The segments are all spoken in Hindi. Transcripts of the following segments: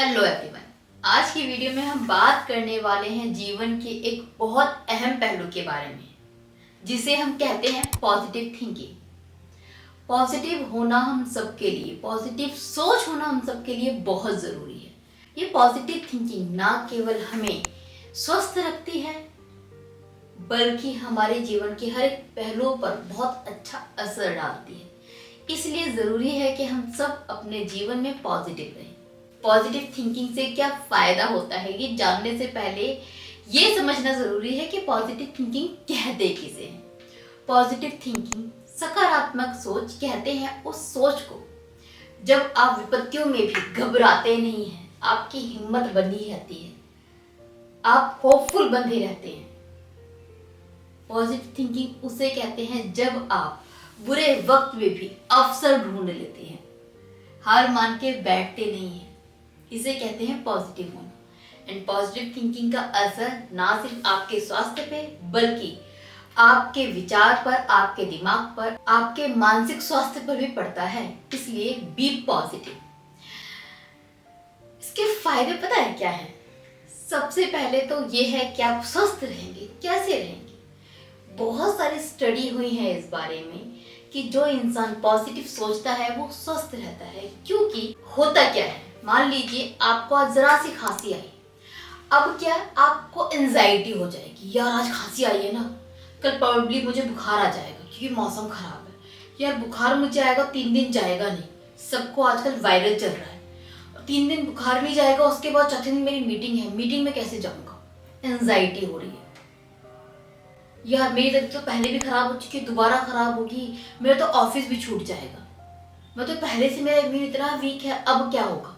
Hello everyone. आज की वीडियो में हम बात करने वाले हैं जीवन के एक बहुत अहम पहलू के बारे में, जिसे हम कहते हैं पॉजिटिव थिंकिंग। पॉजिटिव होना हम सबके लिए, पॉजिटिव सोच होना हम सबके लिए बहुत ज़रूरी है। ये पॉजिटिव थिंकिंग ना केवल हमें स्वस्थ रखती है, बल्कि हमारे जीवन के हर एक पहलुओं पर बहुत अच्छा असर डालती है। इसलिए ज़रूरी है कि हम सब अपने जीवन में पॉजिटिव रहें। पॉजिटिव थिंकिंग से क्या फ़ायदा होता है, ये जानने से पहले ये समझना ज़रूरी है कि पॉजिटिव थिंकिंग कहते किसे हैं। पॉजिटिव थिंकिंग, सकारात्मक सोच कहते हैं उस सोच को जब आप विपत्तियों में भी घबराते नहीं हैं, आपकी हिम्मत बनी रहती है, आप होपफुल बने रहते हैं। पॉजिटिव थिंकिंग उसे कहते हैं जब आप बुरे वक्त में भी अवसर ढूंढ लेते हैं, हार मान के बैठते नहीं हैं। इसे कहते हैं पॉजिटिव होना। एंड पॉजिटिव थिंकिंग का असर ना सिर्फ आपके स्वास्थ्य पे, बल्कि आपके विचार पर, आपके दिमाग पर, आपके मानसिक स्वास्थ्य पर भी पड़ता है। इसलिए बी पॉजिटिव। इसके फायदे पता है क्या है? सबसे पहले तो ये है कि आप स्वस्थ रहेंगे। कैसे रहेंगे? बहुत सारी स्टडी हुई है इस बारे में कि जो इंसान पॉजिटिव सोचता है वो स्वस्थ रहता है। क्योंकि होता क्या है, मान लीजिए आपको आज जरा सी खांसी आई, अब क्या आपको एंजाइटी हो जाएगी, यार आज खांसी आई है ना, कल प्रॉब्ली मुझे बुखार आ जाएगा क्योंकि मौसम खराब है, यार बुखार मुझे आएगा 3 दिन जाएगा नहीं, सबको आजकल वायरल चल रहा है, 3 दिन बुखार नहीं जाएगा, उसके बाद चौथे दिन मेरी मीटिंग है, मीटिंग में कैसे जाऊंगा, एंजाइटी हो रही है, यार मेरी तबीयत तो पहले भी खराब हो चुकी है, दोबारा खराब होगी, मेरा तो ऑफिस भी छूट जाएगा, मैं तो पहले से मेरा इम्यून इतना वीक है, अब क्या होगा।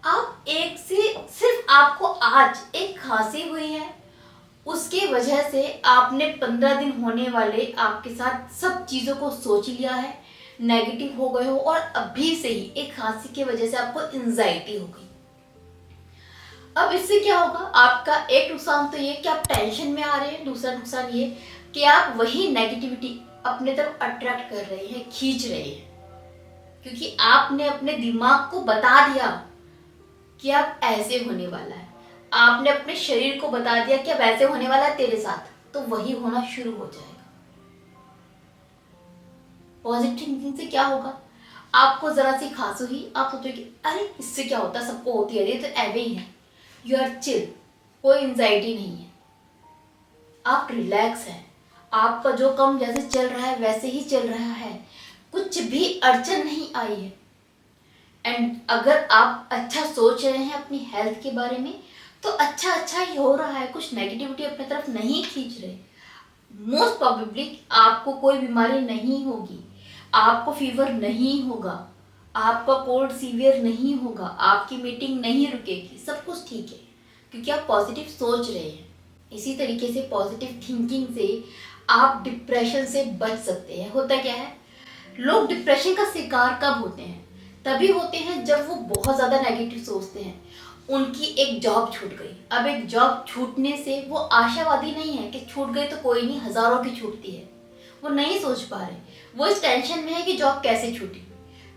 आप एक से सिर्फ आपको आज एक खांसी हुई है, उसके वजह से आपने 15 दिन होने वाले आपके साथ सब चीज़ों को सोच लिया है, नेगेटिव हो गए हो, और अभी से ही एक खांसी की वजह से आपको एंजाइटी हो गई। अब इससे क्या होगा, आपका एक नुकसान तो ये कि आप टेंशन में आ रहे हैं, दूसरा नुकसान ये कि आप वही नेगेटिविटी अपने तरफ अट्रैक्ट कर रहे हैं, खींच रहे हैं, क्योंकि आपने अपने दिमाग को बता दिया कि अब ऐसे होने वाला है, आपने अपने शरीर को बता दिया कि अब ऐसे होने वाला है तेरे साथ, तो वही होना शुरू हो जाएगा। पॉजिटिव थिंकिंग से क्या होगा, आपको जरा सी खांसी हुई, आप सोचोगे अरे इससे क्या होता है, सबको होती है, ये तो ऐवे ही है। यू आर चिल, कोई एंजाइटी नहीं है, आप रिलैक्स हैं, आपका जो काम जैसे चल रहा है वैसे ही चल रहा है, कुछ भी अड़चन नहीं आई है। एंड अगर आप अच्छा सोच रहे हैं अपनी हेल्थ के बारे में, तो अच्छा अच्छा ही हो रहा है, कुछ नेगेटिविटी अपनी तरफ नहीं खींच रहे। मोस्ट प्रोबेबली आपको कोई बीमारी नहीं होगी, आपको फीवर नहीं होगा, आपका कोल्ड सीवियर नहीं होगा, आपकी मीटिंग नहीं रुकेगी, सब कुछ ठीक है, क्योंकि आप पॉजिटिव सोच रहे हैं। इसी तरीके से पॉजिटिव थिंकिंग से आप डिप्रेशन से बच सकते हैं। होता क्या है, लोग डिप्रेशन का शिकार कब होते हैं? तभी होते हैं जब वो बहुत ज़्यादा नेगेटिव सोचते हैं। उनकी एक जॉब छूट गई, अब एक जॉब छूटने से वो आशावादी नहीं है कि छूट गई तो कोई नहीं, हज़ारों की छूटती है, वो नहीं सोच पा रहे, वो इस टेंशन में है कि जॉब कैसे छूटी,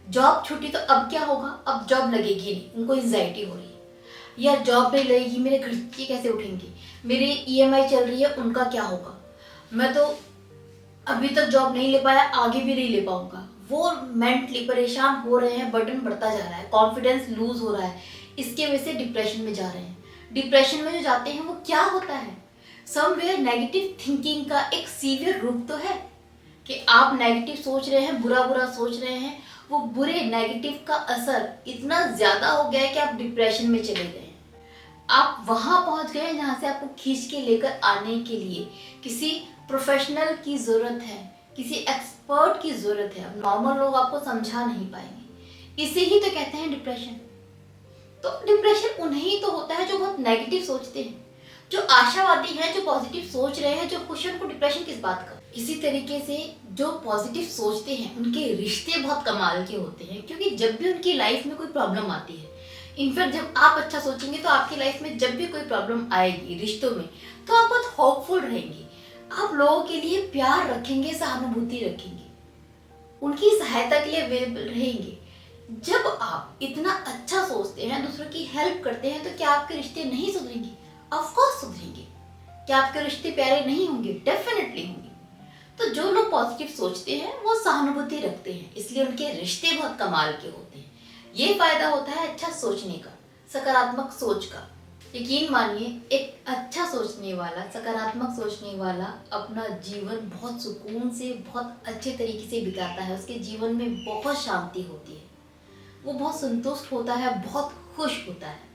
जॉब छूटी तो अब क्या होगा, अब जॉब लगेगी नहीं, उनको एंजाइटी हो रही है, यार जॉब नहीं लगेगी, मेरे खर्चे कैसे उठेंगे, मेरी ईएमआई चल रही है, उनका क्या होगा, मैं तो अभी तक जॉब नहीं ले पाया, आगे भी नहीं ले पाऊंगा। वो मेंटली परेशान हो रहे हैं, बर्डन बढ़ता जा रहा है, कॉन्फिडेंस लूज हो रहा है, इसके वजह से डिप्रेशन में जा रहे हैं। डिप्रेशन में जो जाते हैं वो क्या होता है, समवेयर नेगेटिव थिंकिंग का एक सीवियर रूप तो है कि आप नेगेटिव सोच रहे हैं, बुरा बुरा सोच रहे हैं, वो बुरे नेगेटिव का असर इतना ज़्यादा हो गया है कि आप डिप्रेशन में चले गए हैं। आप वहाँ पहुँच गए जहाँ से आपको खींच के लेकर आने के लिए किसी प्रोफेशनल की ज़रूरत है, किसी एक्सपर्ट की ज़रूरत है। अब नॉर्मल लोग आपको समझा नहीं पाएंगे, इसे ही तो कहते हैं डिप्रेशन। तो डिप्रेशन उन्हें तो होता है जो बहुत नेगेटिव सोचते हैं, जो आशावादी हैं, जो पॉजिटिव सोच रहे हैं, जो खुश हैं, उनको डिप्रेशन किस बात का। इसी तरीके से जो पॉजिटिव सोचते हैं उनके रिश्ते बहुत कमाल के होते हैं, क्योंकि जब भी उनकी लाइफ में कोई प्रॉब्लम आती है, इनफैक्ट जब आप अच्छा सोचेंगे तो आपकी लाइफ में जब भी कोई प्रॉब्लम आएगी रिश्तों में, तो आप बहुत होपफुल रहेंगे, आप लोगों के लिए प्यार रखेंगे, सहानुभूति रखेंगे, उनकी सहायता के लिए अवेलेबल रहेंगे। जब आप इतना अच्छा सोचते हैं, दूसरों की हेल्प करते हैं, तो क्या आपके रिश्ते नहीं सुधरेंगे? Of course सुधरेंगे। क्या आपके रिश्ते प्यारे नहीं होंगे? डेफिनेटली होंगे। तो जो लोग पॉजिटिव सोचते हैं वो सहानुभूति रखते हैं, इसलिए उनके रिश्ते बहुत कमाल के होते हैं। ये फायदा होता है अच्छा सोचने का, सकारात्मक सोच का। यकीन मानिए, एक अच्छा सोचने वाला, सकारात्मक सोचने वाला अपना जीवन बहुत सुकून से, बहुत अच्छे तरीके से बिताता है। उसके जीवन में बहुत शांति होती है, वो बहुत संतुष्ट होता है, बहुत खुश होता है।